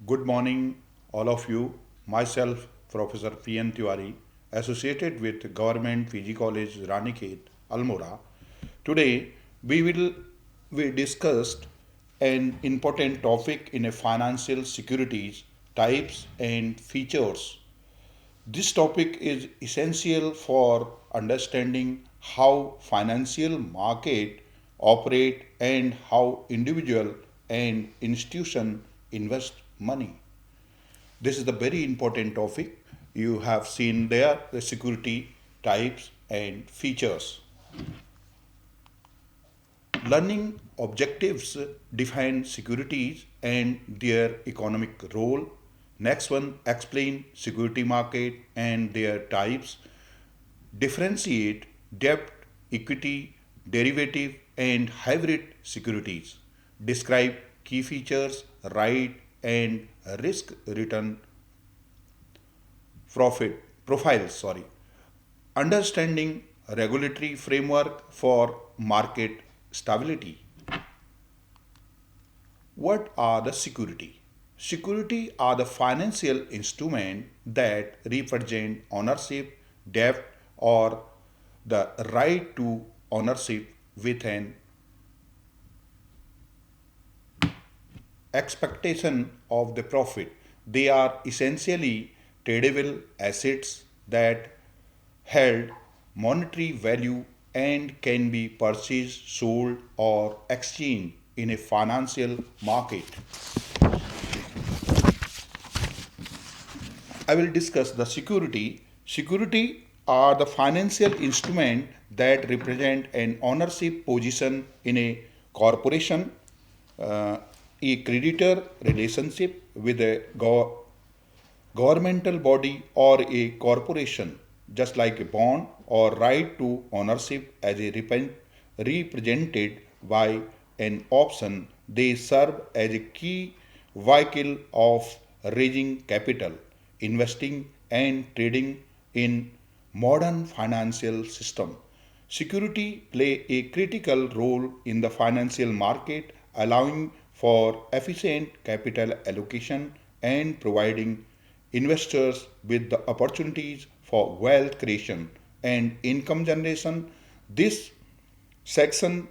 Good morning, all of you. Myself, Professor P.N. Tiwari, associated with Government PG College Ranikhet, Almora. Today, we will we discussed an important topic in a financial securities types and features. This topic is essential for understanding how financial market operate and how individual and institution invest money. This is the very important topic. You have seen there the security types and features. Learning objectives define securities and their economic role. Next one, explain security market and their types. Differentiate debt, equity, derivative, and hybrid securities. Describe key features, right, and risk return profit profiles. Sorry. Understanding regulatory framework for market stability. What are the security? Security are the financial instrument that represent ownership, debt, or the right to ownership with an expectation of the profit. They are essentially tradable assets that held monetary value and can be purchased, sold, or exchanged in a financial market. I will discuss the security. Security are the financial instrument that represent an ownership position in a corporation, uh, a creditor relationship with a governmental body or a corporation, just like a bond or right to ownership as a represented by an option. They serve as a key vehicle of raising capital, investing and trading in modern financial system. Security play a critical role in the financial market, allowing for efficient capital allocation and providing investors with the opportunities for wealth creation and income generation. This section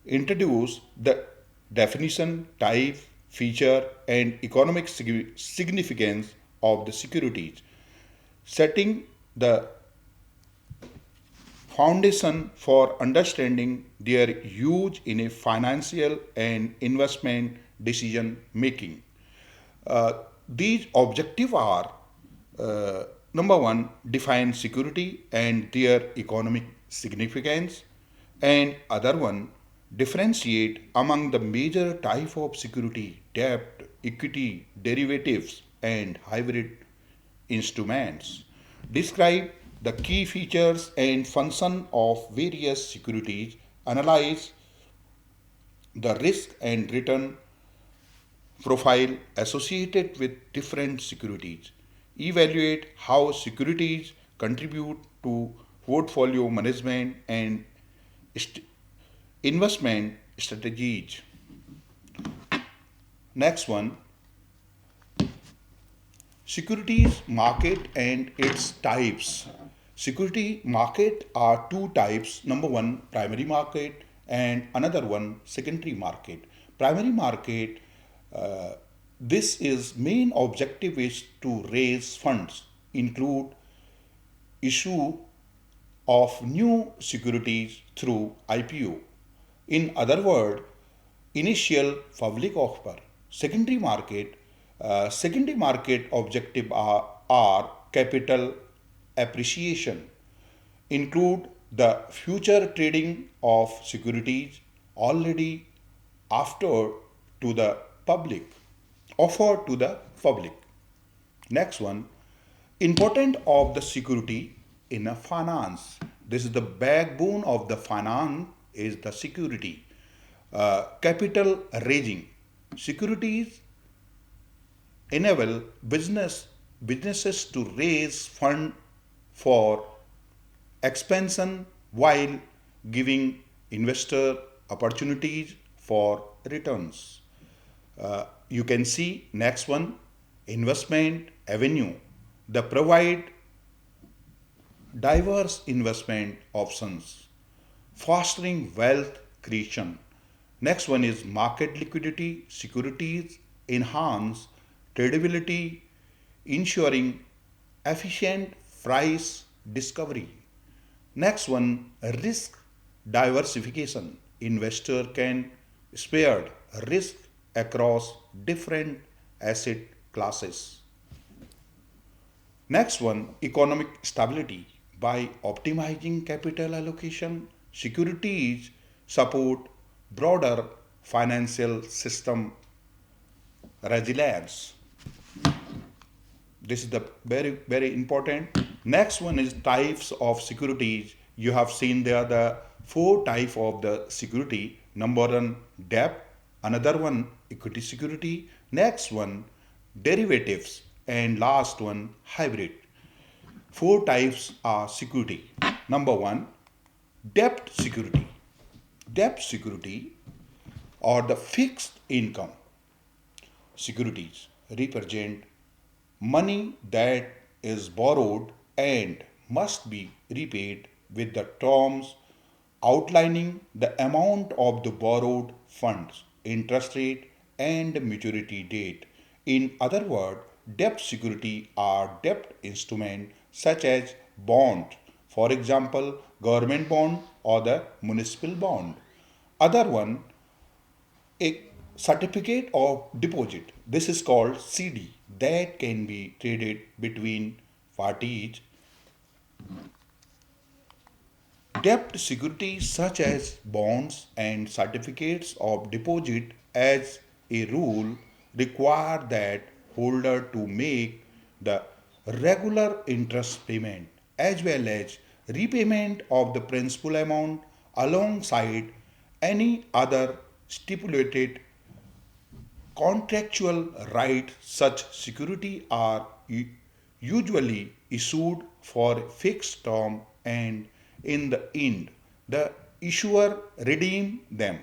introduces the definition, type, feature, and economic significance of the securities, setting the foundation for understanding their use in a financial and investment decision making. These objectives are number one, define security and their economic significance, and other one, differentiate among the major type of security, debt, equity, derivatives, and hybrid instruments. Describe the key features and function of various securities. Analyze the risk and return profile associated with different securities. Evaluate how securities contribute to portfolio management and st- investment strategies. Next one, securities market and its types. Security market are two types. Number one, primary market, and another one, secondary market. Primary market, uh, this is main objective is to raise funds, include issue of new securities through IPO. In other words, initial public offer. Secondary market objective are capital appreciation, include the future trading of securities already after to the public, offered to the public. Next one, important of the security in a finance. This is the backbone of the finance is the security. Capital raising. Securities enable businesses to raise fund for expansion while giving investor opportunities for returns. You can see next one, investment avenue. They provide diverse investment options, fostering wealth creation. Next one is market liquidity. Securities enhance tradability, ensuring efficient price discovery. Next one, risk diversification. Investor can spread risk across different asset classes. Next one, economic stability. By optimizing capital allocation, securities support broader financial system resilience. This is the very important. Next one is types of securities. You have seen there the four type of the security. Number one, debt. Another one, equity security. Next one, derivatives. And last one, hybrid. Four types are security. Number one, debt security. Debt security or the fixed income securities represent money that is borrowed and must be repaid with the terms outlining the amount of the borrowed funds, interest rate, and maturity date. In other words, debt security are debt instruments such as bond, for example, government bond or the municipal bond. Other one, a certificate of deposit. This is called CD that can be traded between parties. Debt securities such as bonds and certificates of deposit as a rule require that holder to make the regular interest payment as well as repayment of the principal amount alongside any other stipulated contractual right. Such security are usually issued for a fixed term and in the end the issuer redeem them.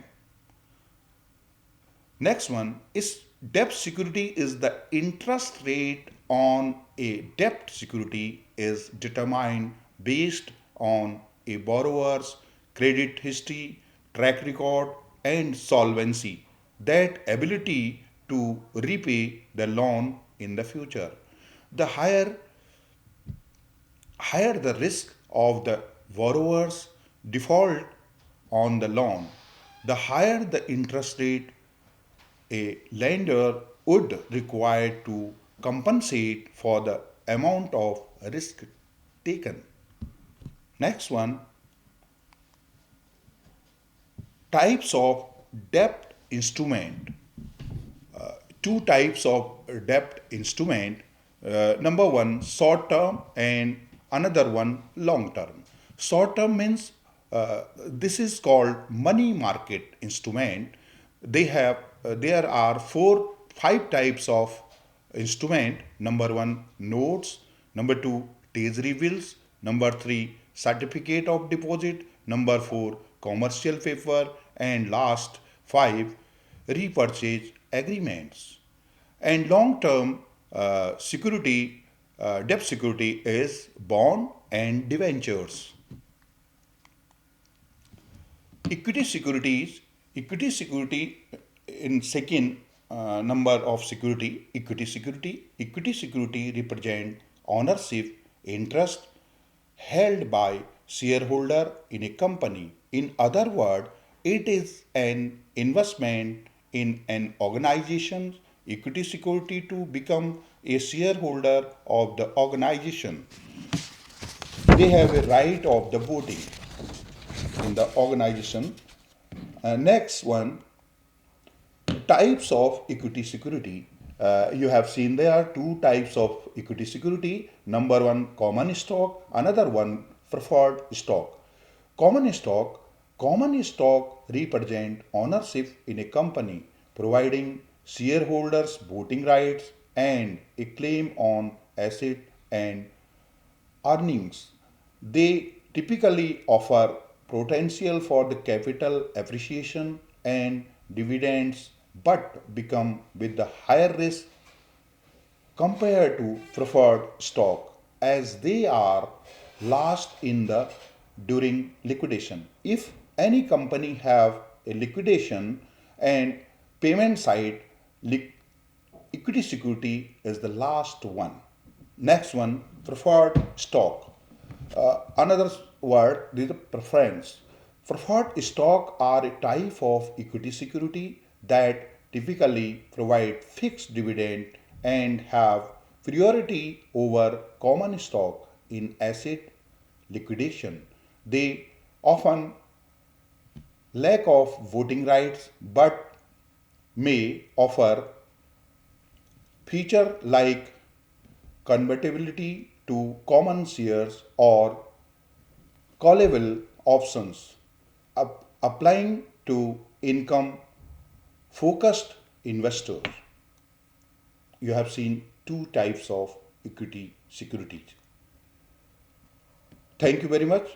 Next one is debt security is the interest rate on a debt security is determined based on a borrower's credit history, track record, and solvency, that ability to repay the loan in the future. The higher the risk of the borrower's default on the loan, the higher the interest rate a lender would require to compensate for the amount of risk taken. Next one, types of debt instrument. Two types of debt instrument. Number one, short term, and another one, long term. Short term means this is called money market instrument. There are five types of instrument. Number one, notes. Number two, treasury bills. Number three, certificate of deposit. Number four, commercial paper. And last five, repurchase agreements. And long term security, debt security is bond and debentures. Equity security in second number of security, equity security represent ownership interest held by shareholder in a company. In other words, it is an investment in an organization. Equity security to become a shareholder of the organization. They have a right of the voting in the organization. Next one, types of equity security. You have seen there are two types of equity security. Number one, common stock. Another one, preferred stock. Common stock. Common stock represent ownership in a company, providing shareholders voting rights and a claim on asset and earnings. They typically offer potential for the capital appreciation and dividends but become with the higher risk compared to preferred stock as they are last in the during liquidation. If any company have a liquidation and payment side, equity security is the last one. Next one, preferred stock. Another word is the preference. Preferred stock are a type of equity security that typically provide fixed dividend and have priority over common stock in asset liquidation. They often lack of voting rights but may offer feature like convertibility to common shares or callable options applying to income focused investors. You have seen two types of equity securities. Thank you very much.